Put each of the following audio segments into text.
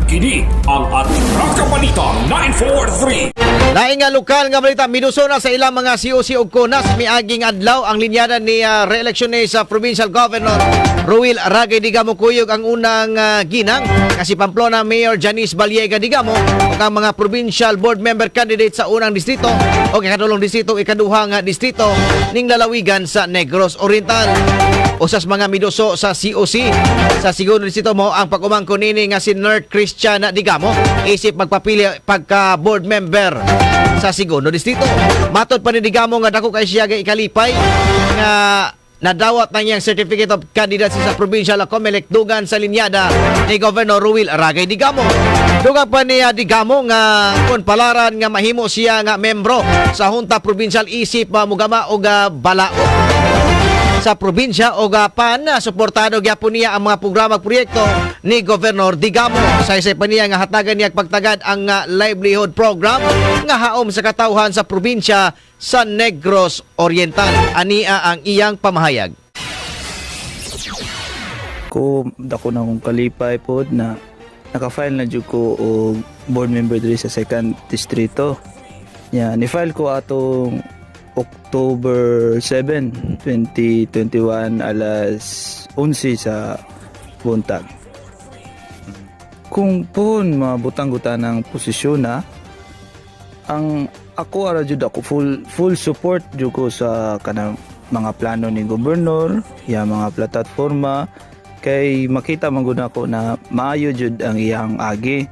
Kini ang Atraka Balita 943. Laing nga lokal nga balita, minuso na sa ilang mga COC ug Kunas miaging adlaw ang linyada ni re-election ni sa Provincial Governor Ruil Aragay Digamo Kuyog ang unang ginang kasi Pamplona Mayor Janice Baliega Digamo ug ang mga Provincial Board Member candidate sa unang distrito o ikatulong distrito ikaduha nga distrito ning lalawigan sa Negros Oriental. Usas mga miduso sa COC sa segundo distrito mo ang pag-umangko nini nga si Nerd Christian Digamo isip magpapili pagka board member sa segundo distrito. Matod pa ni Digamo nga dako kay siya ikalipay nga nadawat na niyang Certificate of Candidacy sa Provincial Comelec dugan sa linyada ni Governor Ruil Aragay Digamo. Dugan pa ni Digamo nga kung palaran nga mahimo siya nga membro sa Junta Provincial isip mugama og balao sa probinsya o gapan na suportado gyapon niya ang mga programa proyekto ni Governor Digamo. Sa pa niya nga hatagan niya pagtagad ang livelihood program nga haom sa katawhan sa probinsya sa Negros Oriental. Ania ang iyang pamahayag. Dako na kong kalipay po na naka-file na dyan ko o board member dito sa second distrito. Ni-file ko atong October 7, 2021 alas 11 sa buntag. Kung po mabutang-gutan ng posisyon na, ang ako ara jud ako full support jud ko sa kanang mga plano ni gobernador, ya mga plataforma kay makita man gud ako na maayo jud ang iyang agi.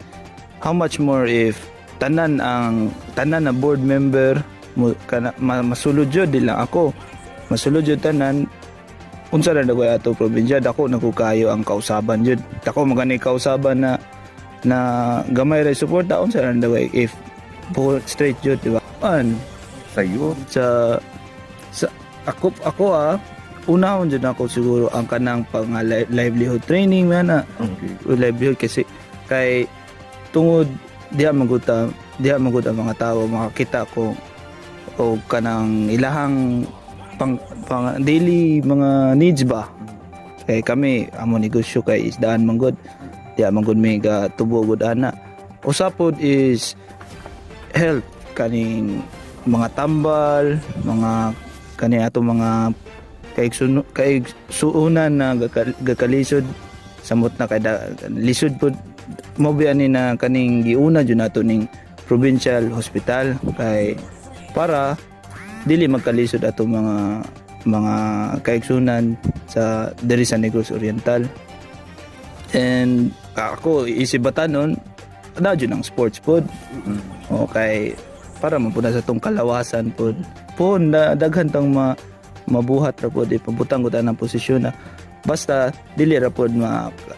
How much more if tanan na board member masulod jud di lang ako masulod jud tanan unsa ra dagway ato probinsya dako nagkukayo ang kausaban jud dako magani kausaban na gamay ra support unsa ra dagway if straight jud di ba sayo sa ako unahon jud ako siguro ang kanang pang livelihood training man livelihood kasi kay tungod diha magud ang mga tao makakita ko o kanang ilahang pang daily mga needs ba kay kami amo negosyo kay isdaan manggod diya manggod may tubo gud ana usapod is health kaning mga tambal mga kani ato mga kay suunan na gakalisod samot na kay lisod pud mo ani na kaning giuna jud nato ning provincial hospital kay para dili magkalisod ato mga kaigsunan sa diri sa Negros Oriental. And ako isibatanon na jud ang sports pod. Okay, para mapuna sa tong kalawasan pod. Daghan tang mabuhat ra pod ipabutang gud ang posisyon na basta dili ra pod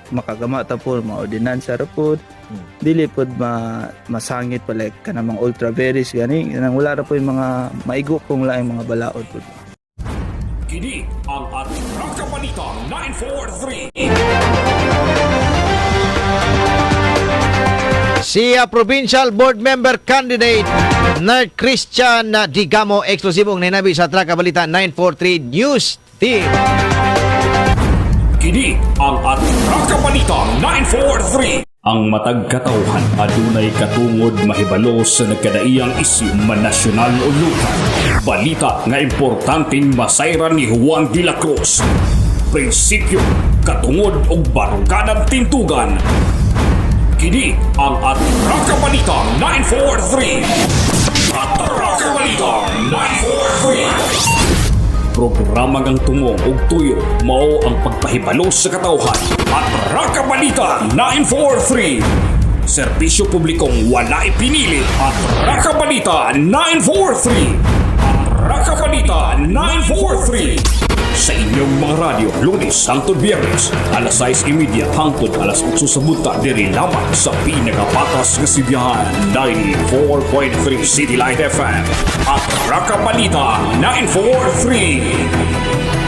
makagama ta pod maordinansa ra pod. Dili pod masangit pa like kanang mga ultra berries gani nang wala ra po yung mga maigo kung laing mga balaod pod. Kini ang Atraka Balita 943. Si Provincial Board Member Candidate Nerd Christian Digamo eksklusibong ninabi sa Atraka Balita 943 News Team. Kini ang Atraka Balita 943. Ang matag katawhan adunay katungod mahibalo sa nagkadaiyang isyu nasyonal o lokal. Balita nga importanteng masayran ni Juan de la Cruz. Prinsipyo, katungod o baruganan tintugan. Kini ang Atraka Balita 943. Atraka Balita 943. Programa ngang tumong og tuyo mao ang pagpahibalo sa katawhan. Atraka Balita 943. Serbisyo publikong wala ipinili. Atraka Balita 943. Atraka Balita 943. Sa inyong mga radyo, Lunes hangtod Biyernes, alas 6:30 hangtod alas 8 sa bunta diri lamang sa pinakapatas nga sibiyahan 94.3 City Light FM. Atraka Balita 943.